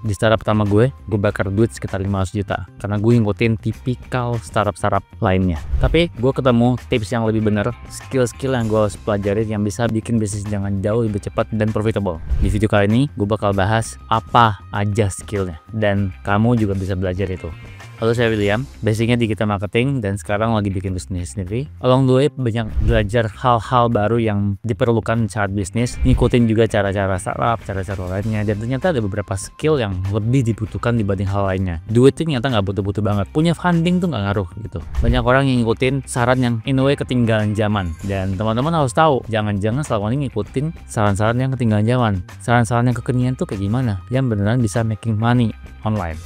Di startup pertama gue bakar duit sekitar 500 juta karena gue ngikutin tipikal startup lainnya. Tapi gue ketemu tips yang lebih bener, skill-skill yang gue harus pelajarin yang bisa bikin bisnis jangan jauh lebih cepat dan profitable. Di video kali ini gue bakal bahas apa aja skillnya dan kamu juga bisa belajar itu. Halo, saya William, basicnya digital marketing dan sekarang lagi bikin bisnis sendiri. Along the way banyak belajar hal-hal baru yang diperlukan saat bisnis, ngikutin juga cara-cara startup, cara-cara lainnya, dan ternyata ada beberapa skill yang lebih dibutuhkan dibanding hal lainnya. Duit itu ternyata nggak butuh-butuh banget, punya funding tuh nggak ngaruh gitu. Banyak orang yang ngikutin saran yang in a way ketinggalan zaman, dan teman-teman harus tahu, jangan-jangan selama ini ngikutin saran-saran yang ketinggalan zaman. Saran-saran yang kekinian tuh kayak gimana, yang beneran bisa making money online.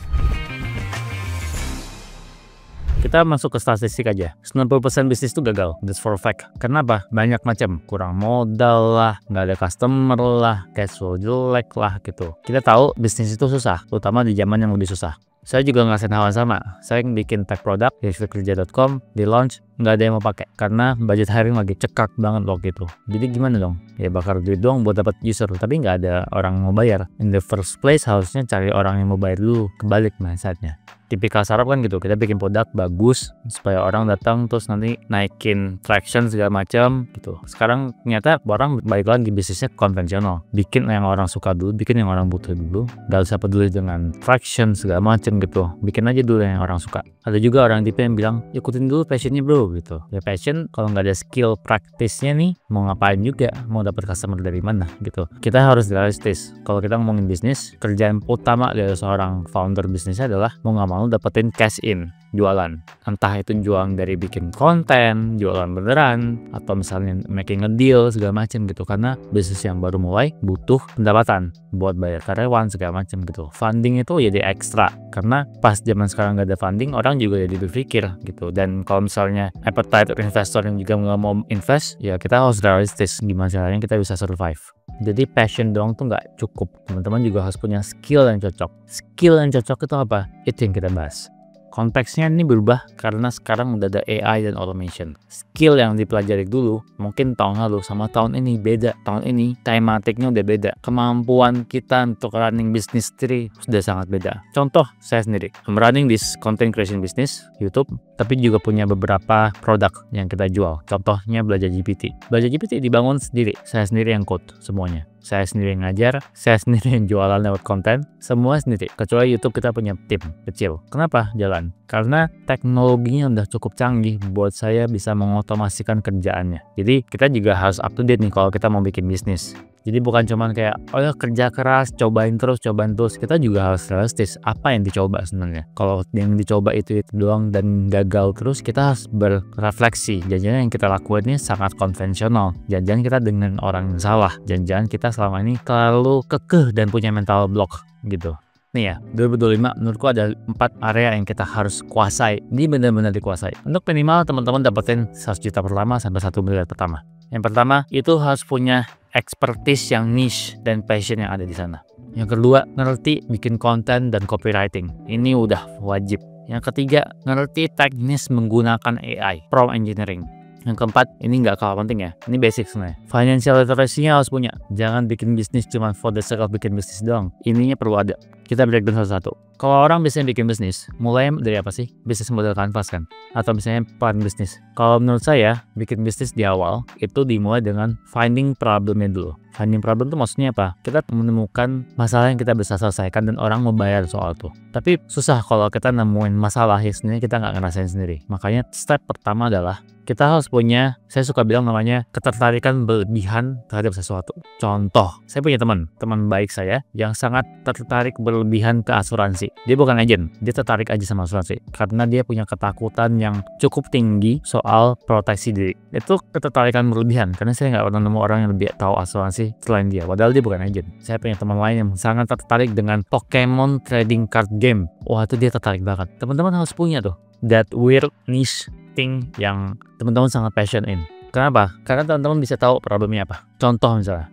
Kita masuk ke statistik aja, 90% bisnis itu gagal, that's for a fact. Kenapa? Banyak macam, kurang modal lah, nggak ada customer lah, cash flow jelek lah gitu. Kita tahu bisnis itu susah, terutama di zaman yang lebih susah. Saya juga ngerasain hal yang sama. Saya bikin tech product di fikrkerja.com, di launch, nggak ada yang mau pakai karena budget hiring lagi cekak banget waktu itu. Jadi gimana dong? Ya bakar duit doang buat dapat user, tapi nggak ada orang yang mau bayar. In the first place harusnya cari orang yang mau bayar dulu, kebalik mindsetnya. Tipikal startup kan gitu, kita bikin produk bagus supaya orang datang terus nanti naikin traction segala macam gitu. Sekarang ternyata orang balik lagi bisnisnya konvensional, bikin yang orang suka dulu, bikin yang orang butuh dulu, gak usah peduli dengan traction segala macam gitu, bikin aja dulu yang orang suka. Ada juga orang tipe yang bilang ikutin dulu passionnya bro gitu. Ya passion kalau nggak ada skill praktisnya nih mau ngapain juga, mau dapat customer dari mana gitu. Kita harus realistis. Kalau kita ngomongin bisnis, kerjaan utama dari seorang founder bisnisnya adalah mau nggak mau dapetin cash in, jualan. Entah itu jualan dari bikin konten, jualan beneran, atau misalnya making a deal segala macam gitu. Karena bisnis yang baru mulai butuh pendapatan buat bayar karyawan segala macam gitu. Funding itu jadi ekstra karena pas zaman sekarang nggak ada funding, orang juga jadi berpikir gitu. Dan kalau misalnya appetite investor yang juga nggak mau invest, ya kita harus realistis gimana caranya kita bisa survive. Jadi passion doang tuh nggak cukup, teman-teman juga harus punya skill yang cocok. Skill yang cocok itu apa? Itu yang kita bahas. Konteksnya ini berubah karena sekarang udah ada AI dan automation. Skill yang dipelajari dulu mungkin tahun lalu sama tahun ini beda. Tahun ini tematiknya udah beda. Kemampuan kita untuk running business sendiri sudah sangat beda. Contoh saya sendiri, I'm running this content creation business YouTube, tapi juga punya beberapa produk yang kita jual. Contohnya Belajar GPT. Belajar GPT dibangun sendiri. Saya sendiri yang code semuanya. Saya sendiri yang ngajar, saya sendiri yang jualan lewat konten, semua sendiri. Kecuali YouTube kita punya tim kecil. Kenapa jalan? Karena teknologinya udah cukup canggih buat saya bisa mengotomasikan kerjaannya. Jadi kita juga harus up to date nih kalau kita mau bikin bisnis. Jadi bukan cuman kayak, oh ya kerja keras, cobain terus. Kita juga harus realistis. Apa yang dicoba sebenarnya? Kalau yang dicoba itu doang dan gagal terus, kita harus berefleksi. Jangan-jangan yang kita lakuin ini sangat konvensional. Jangan-jangan kita dengan orang yang salah. Jangan-jangan kita selama ini terlalu kekeh dan punya mental block gitu. Nih ya, 2025 menurutku ada 4 area yang kita harus kuasai. Ini benar-benar dikuasai. Untuk minimal teman-teman dapetin 100 juta pertama sampai 1 miliar pertama. Yang pertama, itu harus punya expertise yang niche dan passion yang ada di sana. Yang kedua, ngerti bikin konten dan copywriting. Ini udah wajib. Yang ketiga, ngerti teknis menggunakan AI, prompt engineering. Yang keempat, ini nggak kalah penting ya. Ini basic sebenarnya. Financial literacy-nya harus punya. Jangan bikin bisnis cuma for the sake of bikin bisnis doang. Ininya perlu ada. Kita breakdown satu-satu. Kalau orang biasanya bikin bisnis, mulai dari apa sih? Bisnis model kanvas kan? Atau misalnya plan bisnis. Kalau menurut saya, bikin bisnis di awal, itu dimulai dengan finding problemnya dulu. Finding problem itu maksudnya apa? Kita menemukan masalah yang kita bisa selesaikan dan orang mau bayar soal itu. Tapi susah kalau kita nemuin masalah yang sebenarnya kita nggak ngerasain sendiri. Makanya step pertama adalah kita harus punya, saya suka bilang namanya ketertarikan berlebihan terhadap sesuatu. Contoh, saya punya teman baik saya yang sangat tertarik berlebihan ke asuransi. Dia bukan agent, dia tertarik aja sama asuransi karena dia punya ketakutan yang cukup tinggi soal proteksi diri. Itu ketertarikan berlebihan karena saya nggak pernah nemu orang yang lebih tahu asuransi selain dia. Padahal dia bukan agent. Saya punya teman lain yang sangat tertarik dengan Pokemon trading card game. Wah, itu dia tertarik banget. Teman-teman harus punya tuh that weird niche thing yang teman-teman sangat passion in. Kenapa? Karena teman-teman bisa tahu problemnya apa. Contoh misalnya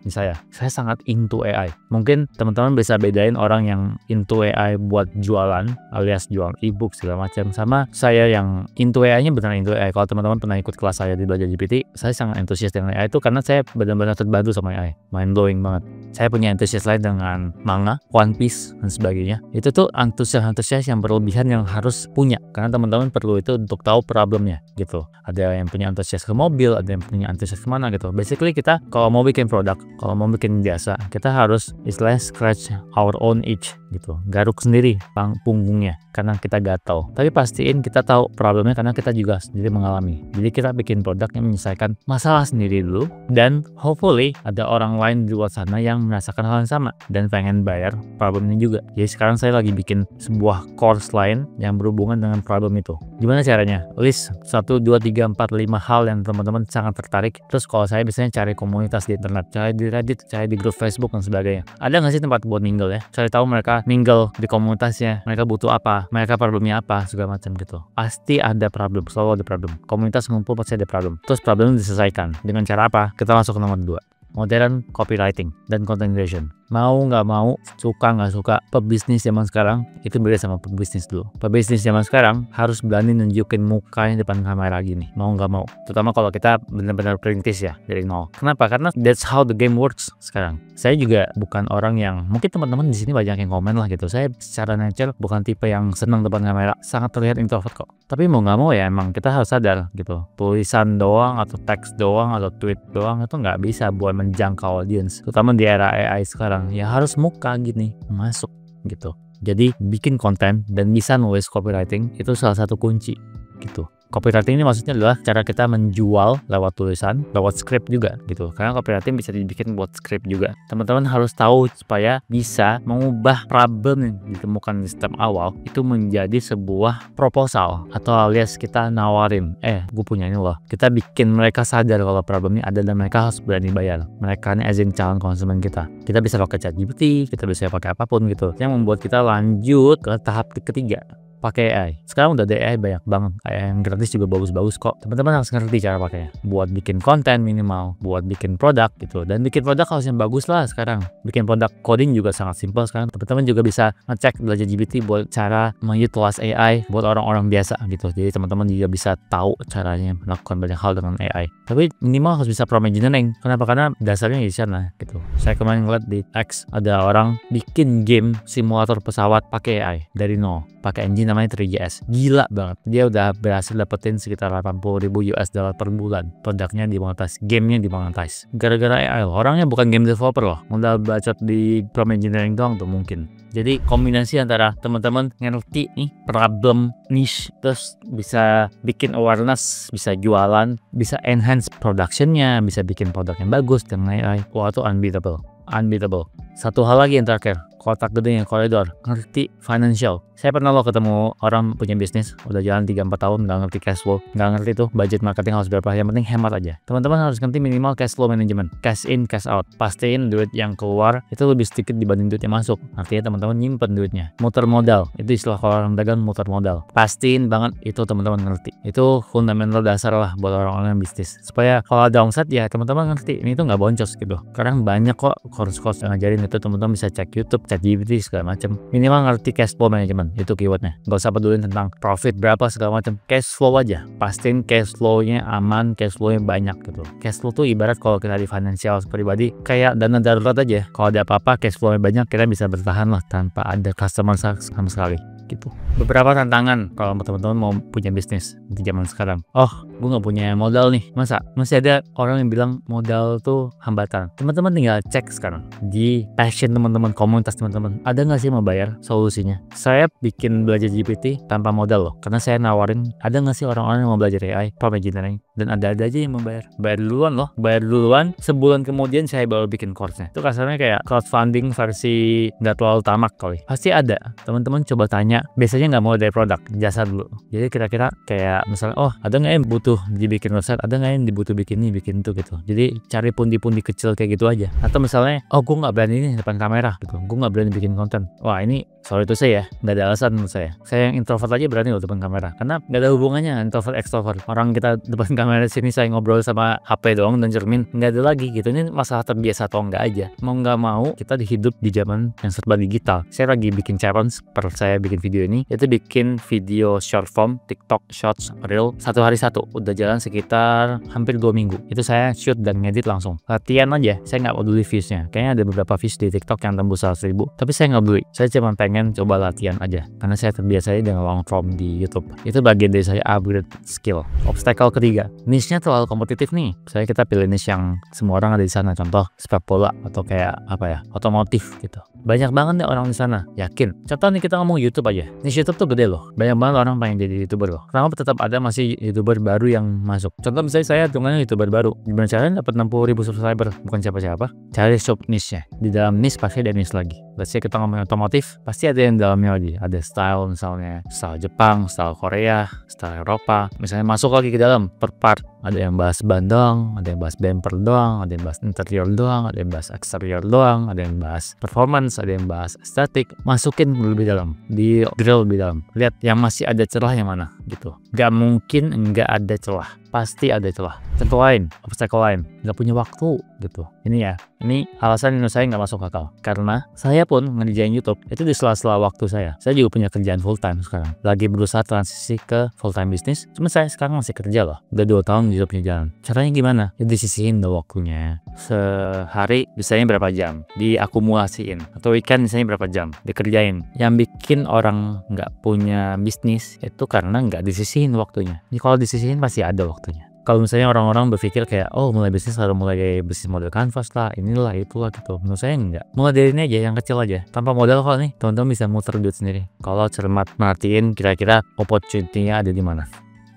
saya sangat into AI. Mungkin teman-teman bisa bedain orang yang into AI buat jualan alias jual ebook segala macam sama saya yang into AI-nya beneran into AI. Kalau teman-teman pernah ikut kelas saya di Belajar GPT, saya sangat antusias dengan AI itu karena saya benar-benar terbantu sama AI. Mind blowing banget. Saya punya antusias lain dengan manga, One Piece dan sebagainya. Itu tuh antusias yang berlebihan yang harus punya karena teman-teman perlu itu untuk tahu problemnya gitu. Ada yang punya antusias ke mobil, ada yang punya antusias kemana gitu. Basically kita kalau mau bikin produk, kalau mau bikin jasa, kita harus istilahnya scratch our own itch gitu, garuk sendiri punggungnya karena kita gatal. Tapi pastiin kita tahu problemnya karena kita juga sendiri mengalami. Jadi kita bikin produk yang menyelesaikan masalah sendiri dulu dan hopefully ada orang lain di luar sana yang merasakan hal yang sama dan pengen bayar problemnya juga. Jadi sekarang saya lagi bikin sebuah course lain yang berhubungan dengan problem itu. Gimana caranya? List 1, 2, 3, 4, 5 hal yang teman-teman sangat tertarik. Terus kalau saya biasanya cari komunitas di internet, cari di Reddit, cari di grup Facebook dan sebagainya. Ada nggak sih tempat buat mingle ya? Cari tahu mereka mingle di komunitasnya, mereka butuh apa, mereka problemnya apa, segala macam gitu. Pasti ada problem, selalu ada problem. Komunitas ngumpul pasti ada problem. Terus problemnya diselesaikan. Dengan cara apa? Kita masuk ke nomor 2. Modern copywriting dan content creation. Mau nggak mau, suka nggak suka, pebisnis zaman sekarang itu beda sama pebisnis dulu. Pebisnis zaman sekarang harus berani nunjukin mukanya depan kamera gini, mau nggak mau. Terutama kalau kita benar-benar perintis ya dari nol. Kenapa? Karena that's how the game works sekarang. Saya juga bukan orang yang, mungkin teman-teman di sini banyak yang komen lah gitu. Saya secara nature bukan tipe yang senang depan kamera, sangat terlihat introvert kok. Tapi mau nggak mau ya emang kita harus sadar gitu. Tulisan doang atau teks doang atau tweet doang itu nggak bisa buat menjangkau audience. Terutama di era AI sekarang. Ya harus muka gini masuk gitu. Jadi bikin konten dan bisa nulis copywriting itu salah satu kunci gitu. Copywriting ini maksudnya adalah cara kita menjual lewat tulisan, lewat script juga gitu. Karena copywriting bisa dibikin buat script juga. Teman-teman harus tahu supaya bisa mengubah problem yang ditemukan di step awal itu menjadi sebuah proposal atau alias kita nawarin, gue punya ini loh. Kita bikin mereka sadar kalau problem ini ada dan mereka harus berani bayar. Mereka ini as in calon konsumen kita. Kita bisa pakai ChatGPT, kita bisa pakai apapun gitu. Yang membuat kita lanjut ke tahap ketiga. Pakai AI. Sekarang udah ada AI banyak banget. AI yang gratis juga bagus-bagus kok. Teman-teman harus ngerti cara pakainya. Buat bikin konten minimal, buat bikin produk gitu. Dan bikin produk harus yang bagus lah sekarang. Bikin produk coding juga sangat simpel sekarang. Teman-teman juga bisa ngecek Belajar GPT buat cara mengutilize AI buat orang-orang biasa gitu. Jadi teman-teman juga bisa tahu caranya melakukan banyak hal dengan AI. Tapi minimal harus bisa prompt engineering. Kenapa? Karena dasarnya di sana gitu. Saya kemarin ngeliat di X ada orang bikin game simulator pesawat pakai AI dari nol. Pakai engine namanya 3GS. Gila banget. Dia udah berhasil dapetin sekitar 80.000 US dollar per bulan. Produknya dimonetize, gamenya dimonetize. Gara-gara AI loh. Orangnya bukan game developer loh. Modal bacot di prompt engineering doang tuh mungkin. Jadi kombinasi antara teman-teman ngerti nih problem niche, terus bisa bikin awareness, bisa jualan, bisa enhance productionnya, bisa bikin produk yang bagus dengan AI. Wah itu unbeatable. Satu hal lagi yang terakhir, kotak gede yang koridor, ngerti financial. Saya pernah loh ketemu orang punya bisnis udah jalan 3-4 tahun nggak ngerti cash flow, nggak ngerti tuh budget marketing harus berapa, yang penting hemat aja. Teman-teman harus ngerti minimal cash flow management, cash in cash out, pastiin duit yang keluar itu lebih sedikit dibanding duit yang masuk. Artinya teman-teman nyimpen duitnya. Muter modal, itu istilah kalau orang dagang muter modal. Pastiin banget itu teman-teman ngerti. Itu fundamental dasar lah buat orang-orang yang bisnis. Supaya kalau ada omset ya teman-teman ngerti ini tuh nggak boncos gitu. Karena banyak kok course-course yang ngajarin itu, teman-teman bisa cek YouTube, cek GPT segala macam. Minimal ngerti cash flow management, itu keywordnya. Gak usah pedulin tentang profit berapa segala macam, cash flow aja. Pastiin cash flow-nya aman, cash flow-nya banyak gitu. Cash flow tuh ibarat kalau kita di financial pribadi kayak dana darurat aja. Kalau ada apa-apa cash flow-nya banyak, kita bisa bertahan lah tanpa ada customer sama sekali gitu. Beberapa tantangan kalau teman-teman mau punya bisnis di zaman sekarang. Oh, gue nggak punya modal nih. Masa masih ada orang yang bilang modal tuh hambatan. Teman-teman tinggal cek sekarang di passion teman-teman, komunitas teman-teman, ada nggak sih mau bayar solusinya. Saya bikin Belajar GPT tanpa modal loh, karena saya nawarin ada nggak sih orang-orang yang mau belajar AI, prompt engineering, dan ada aja yang mau bayar. Bayar duluan loh, bayar duluan. Sebulan kemudian saya baru bikin course-nya. Itu kasarnya kayak crowdfunding versi nggak terlalu tamak kali. Pasti ada. Teman-teman coba tanya. Biasanya nggak mau dari produk, jasa dulu. Jadi kira-kira kayak misalnya, oh ada nggak yang butuh dibikin website, ada nggak yang dibutuh bikin ini, bikin itu gitu. Jadi cari pundi-pundi kecil kayak gitu aja. Atau misalnya, oh gue nggak berani nih depan kamera gitu, gue nggak berani bikin konten. Wah ini sorry itu saya, nggak ada alasan menurut saya. Saya yang introvert aja berani loh depan kamera, karena nggak ada hubungannya introvert extrovert. Orang kita depan kamera sini saya ngobrol sama HP doang dan cermin, nggak ada lagi gitu. Ini masalah terbiasa atau enggak aja. Mau nggak mau kita hidup di zaman yang serba digital. Saya lagi bikin challenge per saya bikin video ini, itu bikin video short form TikTok Shorts Reel 1 hari 1. Udah jalan sekitar hampir 2 minggu. Itu saya shoot dan ngedit langsung. Latihan aja, saya nggak peduli viewsnya. Kayaknya ada beberapa views di TikTok yang tembus 100.000, tapi saya nggak peduli. Saya cuma pengen coba latihan aja, karena saya terbiasa dengan long form di YouTube. Itu bagian dari saya upgrade skill. Obstacle ketiga, niche-nya terlalu kompetitif nih. Saya kita pilih niche yang semua orang ada di sana. Contoh sepak bola atau kayak apa ya, otomotif gitu. Banyak banget nih orang di sana, yakin. Contoh nih kita ngomong YouTube aja. Niche YouTube tuh gede loh. Banyak banget orang pengen jadi YouTuber loh. Kenapa tetap ada masih YouTuber baru yang masuk? Contoh misalnya saya hitungannya YouTuber baru. Gimana caranya dapat 60.000 subscriber? Bukan siapa-siapa. Cari sub niche-nya. Di dalam niche pasti ada niche lagi. Let's say kita ngomongin otomotif, pasti ada yang dalamnya lagi. Ada style misalnya, style Jepang, style Korea, style Eropa. Misalnya masuk lagi ke dalam per part. Ada yang bahas ban doang, ada yang bahas bumper doang, ada yang bahas interior doang, ada yang bahas eksterior doang, ada yang bahas performance, ada yang bahas estetik. Masukin lebih dalam, di drill lebih dalam. Lihat yang masih ada celah yang mana gitu. Gak mungkin nggak ada celah, pasti ada celah. Contoh lain, obstacle lain, nggak punya waktu gitu. Ini ya, ini alasan ini saya nggak masuk akal. Karena saya pun ngerjain YouTube itu di sela-sela waktu saya. Saya juga punya kerjaan full time sekarang. Lagi berusaha transisi ke full time bisnis. Cuma saya sekarang masih kerja loh. Udah 2 tahun YouTube-nya jalan. Caranya gimana? Ya disisihin dong waktunya. Sehari bisanya berapa jam? Diakumulasiin. Atau weekend misalnya berapa jam? Dikerjain. Yang bikin orang nggak punya bisnis itu karena nggak disisihin waktunya. Jadi kalau disisihin pasti ada waktunya. Kalau misalnya orang-orang berpikir kayak, oh mulai bisnis harus mulai kayak bisnis model canvas lah, inilah itulah gitu. Menurut saya enggak. Mulai dari ini aja, yang kecil aja. Tanpa modal kok nih, teman-teman bisa muter duit sendiri. Kalau cermat merhatiin kira-kira opportunity-nya ada di mana.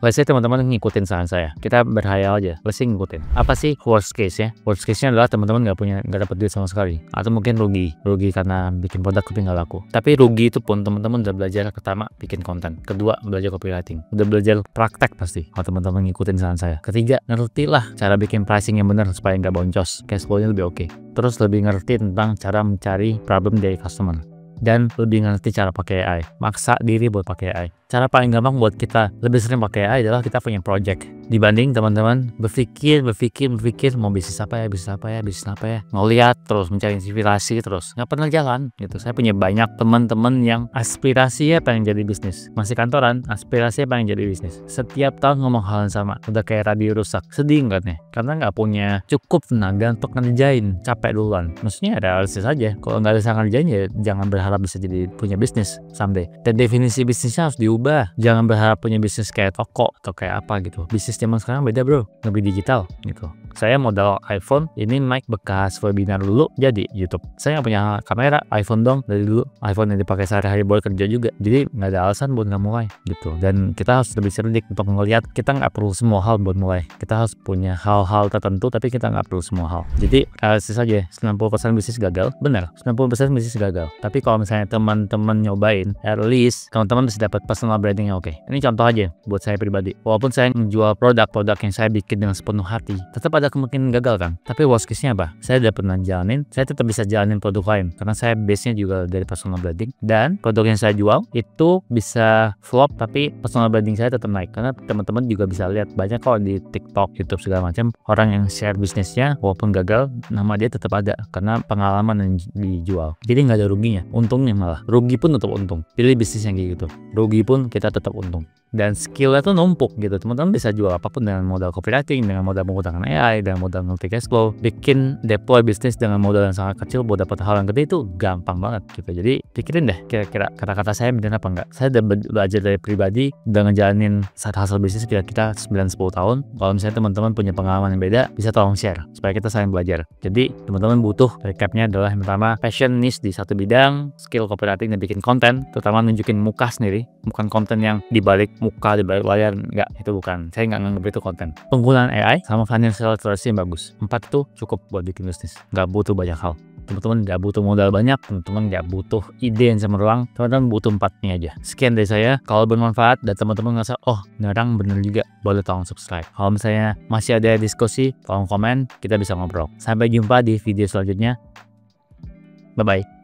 Let's say teman-teman ngikutin saran saya, kita berhayal aja, let's say ngikutin. Apa sih worst case ya? Worst case-nya adalah teman-teman nggak dapat duit sama sekali, atau mungkin rugi karena bikin produk tapi nggak laku. Tapi rugi itu pun teman-teman udah belajar, pertama bikin konten, kedua belajar copywriting, udah belajar praktek pasti. Kalau teman-teman ngikutin saran saya, ketiga ngertilah cara bikin pricing yang benar supaya nggak boncos, cash flow-nya lebih oke. Terus lebih ngerti tentang cara mencari problem dari customer. Dan lebih ngerti cara pakai AI, maksa diri buat pakai AI. Cara paling gampang buat kita lebih sering pakai AI adalah kita punya project. Dibanding teman-teman berpikir mau bisnis apa ya, ngeliat terus mencari inspirasi terus nggak pernah jalan gitu. Saya punya banyak teman-teman yang aspirasinya pengen jadi bisnis, masih kantoran, aspirasinya pengen jadi bisnis. Setiap tahun ngomong hal yang sama, udah kayak radio rusak. Sedih nggak nih? Karena nggak punya cukup tenaga untuk ngerjain, capek duluan. Maksudnya realistis aja. Kalau nggak bisa ngerjain ya jangan berharap bisa jadi punya bisnis someday. Dan definisi bisnisnya harus diubah. Jangan berharap punya bisnis kayak toko atau kayak apa gitu. Bisnis zaman sekarang beda bro, lebih digital gitu. Saya modal iPhone, ini mic bekas webinar dulu jadi YouTube. Saya nggak punya kamera, iPhone dong dari dulu. iPhone yang dipakai sehari-hari buat kerja juga. Jadi nggak ada alasan buat nggak mulai gitu. Dan kita harus lebih cerdik untuk melihat kita nggak perlu semua hal buat mulai. Kita harus punya hal-hal tertentu tapi kita nggak perlu semua hal. Jadi realistis saja, 90% bisnis gagal, benar. 90% bisnis gagal. Tapi kalau misalnya teman-teman nyobain, at least teman-teman bisa dapat personal branding yang oke. Ini contoh aja buat saya pribadi. Walaupun saya menjual produk yang saya bikin dengan sepenuh hati, tetap ada kemungkinan gagal kan. Tapi worst case-nya apa? Saya udah pernah jalanin, saya tetap bisa jalanin produk lain karena saya base-nya juga dari personal branding, dan produk yang saya jual itu bisa flop tapi personal branding saya tetap naik. Karena teman-teman juga bisa lihat banyak kok di TikTok, YouTube segala macam orang yang share bisnisnya walaupun gagal, nama dia tetap ada karena pengalaman yang dijual. Jadi nggak ada ruginya, untungnya malah. Rugi pun tetap untung. Pilih bisnis yang kayak gitu. Rugi pun kita tetap untung. Dan skillnya tuh numpuk gitu. Teman-teman bisa jual apapun dengan modal copywriting, dengan modal menggunakan AI, dengan modal ngerti cash flow. Bikin deploy bisnis dengan modal yang sangat kecil buat dapat hal yang gede itu gampang banget gitu. Jadi pikirin deh kira-kira kata-kata saya benar apa enggak. Saya udah belajar dari pribadi, udah ngejalanin side hustle bisnis kira-kira 9-10 tahun. Kalau misalnya teman-teman punya pengalaman yang beda, bisa tolong share supaya kita saling belajar. Jadi teman-teman butuh recapnya adalah yang pertama passion niche di satu bidang, skill copywriting dan bikin konten, terutama nunjukin muka sendiri, bukan konten yang dibalik muka di balik layar, enggak, itu bukan. Saya nggak nganggap itu konten. Penggunaan AI sama financial literacy yang bagus. 4 itu cukup buat bikin bisnis. Nggak butuh banyak hal. Teman-teman nggak butuh modal banyak, teman-teman nggak butuh ide yang cemerlang, teman-teman butuh 4 ini aja. Sekian dari saya. Kalau bermanfaat dan teman-teman ngerasa, oh ngarang bener juga, boleh tolong subscribe. Kalau misalnya masih ada diskusi, tolong komen, kita bisa ngobrol. Sampai jumpa di video selanjutnya. Bye-bye.